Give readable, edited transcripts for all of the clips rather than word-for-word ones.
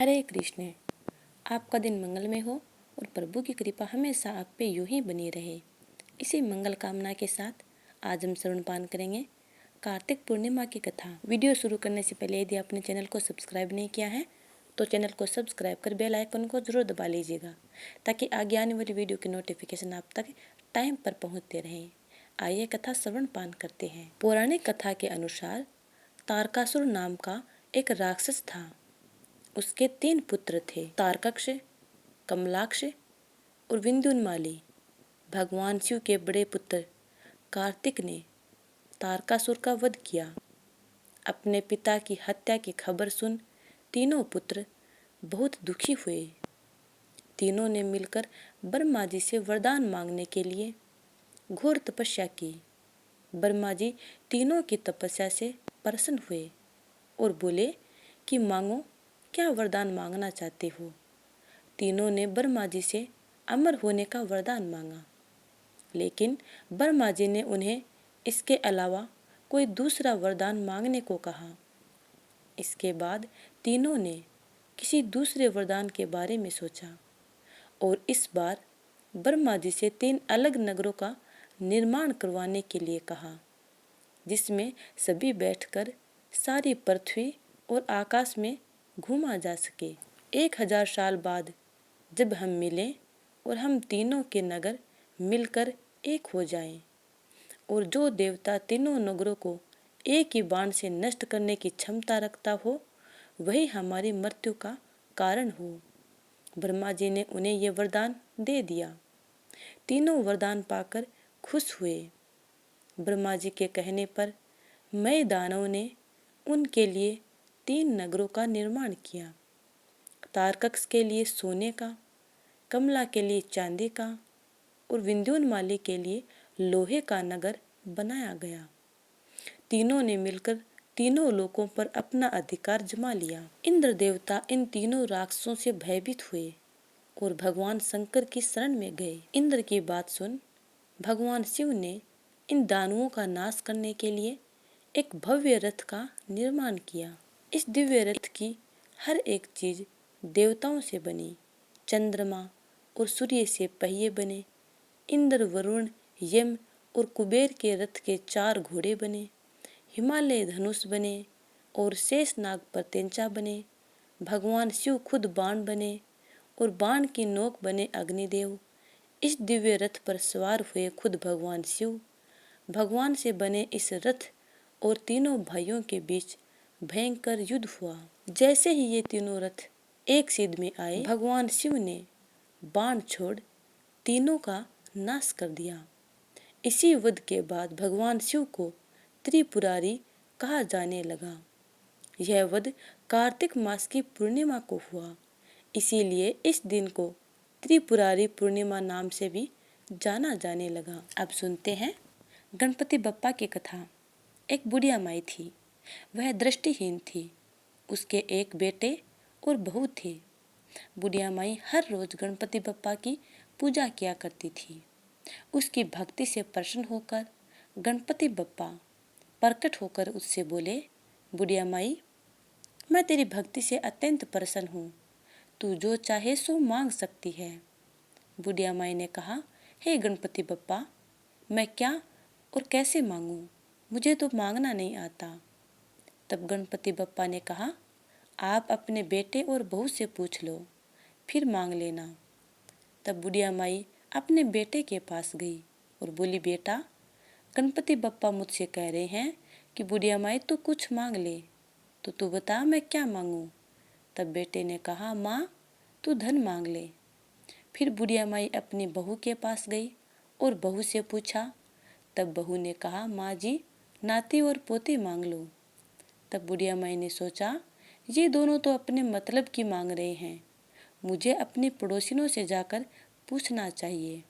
हरे कृष्ण। आपका दिन मंगलमय हो और प्रभु की कृपा हमेशा आप पे यूं ही बनी रहे। इसी मंगल कामना के साथ आज हम श्रवण पान करेंगे कार्तिक पूर्णिमा की कथा। वीडियो शुरू करने से पहले यदि आपने चैनल को सब्सक्राइब नहीं किया है तो चैनल को सब्सक्राइब कर बेल आइकन को जरूर दबा लीजिएगा ताकि आगे आने वाली वीडियो की नोटिफिकेशन आप तक टाइम पर पहुँचते रहे। आइए कथा श्रवण पान करते हैं। पौराणिक कथा के अनुसार तारकासुर नाम का एक राक्षस था। उसके 3 पुत्र थे, तारकक्ष, कमलाक्ष और विंध्योन्माली। भगवान शिव के बड़े पुत्र कार्तिक ने तारकासुर का वध किया। अपने पिता की हत्या की खबर सुन तीनों पुत्र बहुत दुखी हुए। तीनों ने मिलकर ब्रह्मा जी से वरदान मांगने के लिए घोर तपस्या की। ब्रह्मा जी तीनों की तपस्या से प्रसन्न हुए और बोले कि मांगो, क्या वरदान मांगना चाहते हो। तीनों ने ब्रह्मा जी से अमर होने का वरदान मांगा, लेकिन ब्रह्मा जी ने उन्हें इसके अलावा कोई दूसरा वरदान मांगने को कहा। इसके बाद तीनों ने किसी दूसरे वरदान के बारे में सोचा और इस बार ब्रह्मा जी से 3 अलग नगरों का निर्माण करवाने के लिए कहा, जिसमें सभी बैठकर सारी पृथ्वी और आकाश में घूमा जा सके। 1000 साल बाद जब हम मिलें और हम तीनों के नगर मिलकर एक हो जाएं, और जो देवता तीनों नगरों को एक ही बाण से नष्ट करने की क्षमता रखता हो, वही हमारी मृत्यु का कारण हो। ब्रह्मा जी ने उन्हें ये वरदान दे दिया। तीनों वरदान पाकर खुश हुए। ब्रह्मा जी के कहने पर मय दानव ने उनके लिए 3 नगरों का निर्माण किया। तारकक्ष के लिए सोने का, कमला के लिए चांदी का और विंध्योन्माली के लिए लोहे का नगर बनाया गया। तीनों ने मिलकर तीनों लोकों पर अपना अधिकार जमा लिया। इंद्र देवता इन तीनों राक्षसों से भयभीत हुए और भगवान शंकर की शरण में गए। इंद्र की बात सुन भगवान शिव ने इन दानवों का नाश करने के लिए एक भव्य रथ का निर्माण किया। इस दिव्य रथ की हर एक चीज देवताओं से बनी। चंद्रमा और सूर्य से पहिए बने। इंद्र, वरुण, यम और कुबेर के रथ के 4 घोड़े बने। हिमालय धनुष बने और शेषनाग पर तेंचा बने। भगवान शिव खुद बाण बने और बाण की नोक बने अग्निदेव। इस दिव्य रथ पर सवार हुए खुद भगवान शिव। भगवान से बने इस रथ और तीनों भाइयों के बीच भयंकर युद्ध हुआ। जैसे ही ये तीनों रथ एक सिद्ध में आए, भगवान शिव ने बाण छोड़ तीनों का नाश कर दिया। इसी वध के बाद भगवान शिव को त्रिपुरारी कहा जाने लगा। यह वध कार्तिक मास की पूर्णिमा को हुआ, इसीलिए इस दिन को त्रिपुरारी पूर्णिमा नाम से भी जाना जाने लगा। अब सुनते हैं गणपति बप्पा की कथा। एक बुढ़िया माई थी। वह दृष्टिहीन थी। उसके एक बेटे और बहू थे। बुढ़िया माई हर रोज गणपति बप्पा की पूजा किया करती थी। उसकी भक्ति से प्रसन्न होकर गणपति बप्पा प्रकट होकर उससे बोले, बुढ़िया माई, मैं तेरी भक्ति से अत्यंत प्रसन्न हूँ। तू जो चाहे सो मांग सकती है। बुढ़िया माई ने कहा, हे गणपति बप्पा, मैं क्या और कैसे मांगूं? मुझे तो मांगना नहीं आता। तब गणपति बप्पा ने कहा, आप अपने बेटे और बहू से पूछ लो, फिर मांग लेना। तब बुढ़िया माई अपने बेटे के पास गई और बोली, बेटा, गणपति बप्पा मुझसे कह रहे हैं कि बुढ़िया माई तू कुछ मांग ले, तो तू बता मैं क्या मांगूं। तब बेटे ने कहा, माँ, तू धन मांग ले। फिर बुढ़िया माई अपनी बहू के पास गई और बहू से पूछा। तब बहू ने कहा, माँ जी, नाती और पोते मांग लो। तब बुढ़िया माई ने सोचा, ये दोनों तो अपने मतलब की मांग रहे हैं, मुझे अपनी पड़ोसिनों से जाकर पूछना चाहिए।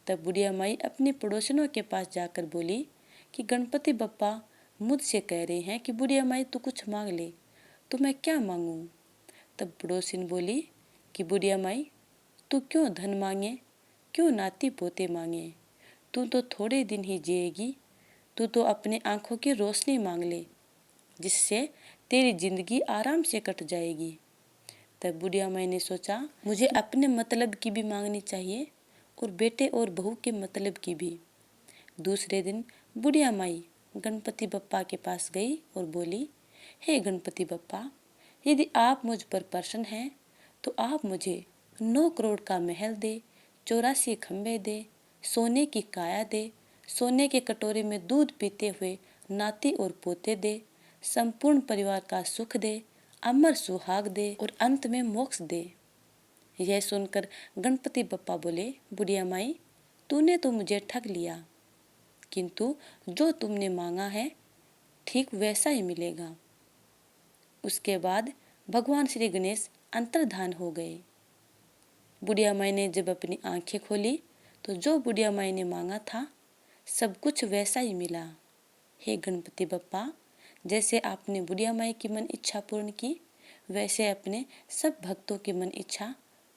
तब बुढ़िया माई अपनी पड़ोसिनों के पास जाकर बोली कि गणपति बप्पा मुझसे कह रहे हैं कि बुढ़िया माई तू कुछ मांग ले, तो मैं क्या मांगूं। तब पड़ोसिन बोली कि बुढ़िया माई, तू क्यों धन मांगे, क्यों नाती पोते मांगे, तू तो थोड़े दिन ही जिएगी। तू तो अपने आंखों की रोशनी मांग ले, जिससे तेरी जिंदगी आराम से कट जाएगी। तब बुढ़िया माई ने सोचा, मुझे अपने मतलब की भी मांगनी चाहिए और बेटे और बहू के मतलब की भी। दूसरे दिन बुढ़िया माई गणपति बप्पा के पास गई और बोली, हे गणपति बप्पा, यदि आप मुझ पर प्रसन्न हैं तो आप मुझे 9 करोड़ का महल दे, 84 खंबे दे, सोने की काया दे, सोने के कटोरे में दूध पीते हुए नाती और पोते दे, संपूर्ण परिवार का सुख दे, अमर सुहाग दे और अंत में मोक्ष दे। यह सुनकर गणपति बप्पा बोले, बुढ़िया माई, तूने तो मुझे ठग लिया, किंतु जो तुमने मांगा है ठीक वैसा ही मिलेगा। उसके बाद भगवान श्री गणेश अंतर्धान हो गए। बुढ़िया माई ने जब अपनी आंखें खोली तो जो बुढ़िया माई ने मांगा था सब कुछ वैसा ही मिला। हे गणपति बप्पा, जैसे आपने बुढ़िया माई की मन इच्छा पूर्ण की, वैसे अपने सब भक्तों की मन इच्छा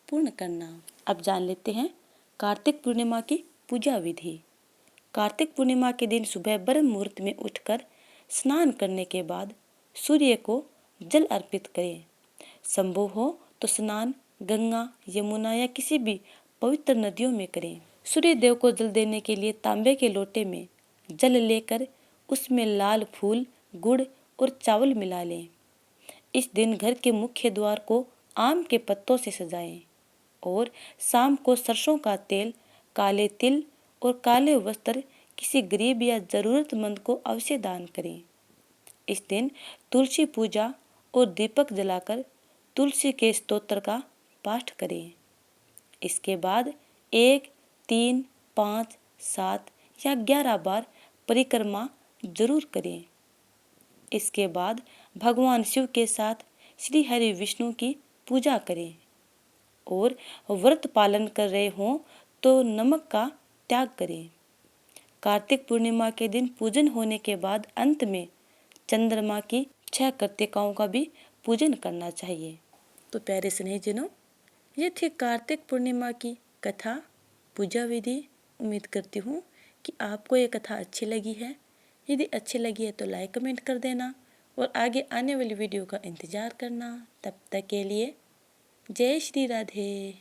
पूर्ण करना। अब जान लेते हैं कार्तिक पूर्णिमा की पूजा विधि। कार्तिक पूर्णिमा के दिन सुबह ब्रह्म मुहूर्त में उठकर स्नान करने के बाद सूर्य को जल अर्पित करें। संभव हो तो स्नान गंगा, यमुना या किसी भी पवित्र नदियों में करें। सूर्य देव को जल देने के लिए तांबे के लोटे में जल लेकर उसमें लाल फूल, गुड़ और चावल मिला लें। इस दिन घर के मुख्य द्वार को आम के पत्तों से सजाएं और शाम को सरसों का तेल, काले तिल और काले वस्त्र किसी गरीब या जरूरतमंद को अवश्य दान करें। इस दिन तुलसी पूजा और दीपक जलाकर तुलसी के स्तोत्र का पाठ करें। इसके बाद 1, 3, 5, 7 या 11 बार परिक्रमा जरूर करें। इसके बाद भगवान शिव के साथ श्री हरि विष्णु की पूजा करें और व्रत पालन कर रहे हों तो नमक का त्याग करें। कार्तिक पूर्णिमा के दिन पूजन होने के बाद अंत में चंद्रमा की 6 कृतिकाओं का भी पूजन करना चाहिए। तो प्यारे स्नेहीजनों, ये थी कार्तिक पूर्णिमा की कथा, पूजा विधि। उम्मीद करती हूँ कि आपको ये कथा अच्छी लगी है। यदि अच्छी लगी है तो लाइक कमेंट कर देना और आगे आने वाली वीडियो का इंतज़ार करना। तब तक के लिए जय श्री राधे।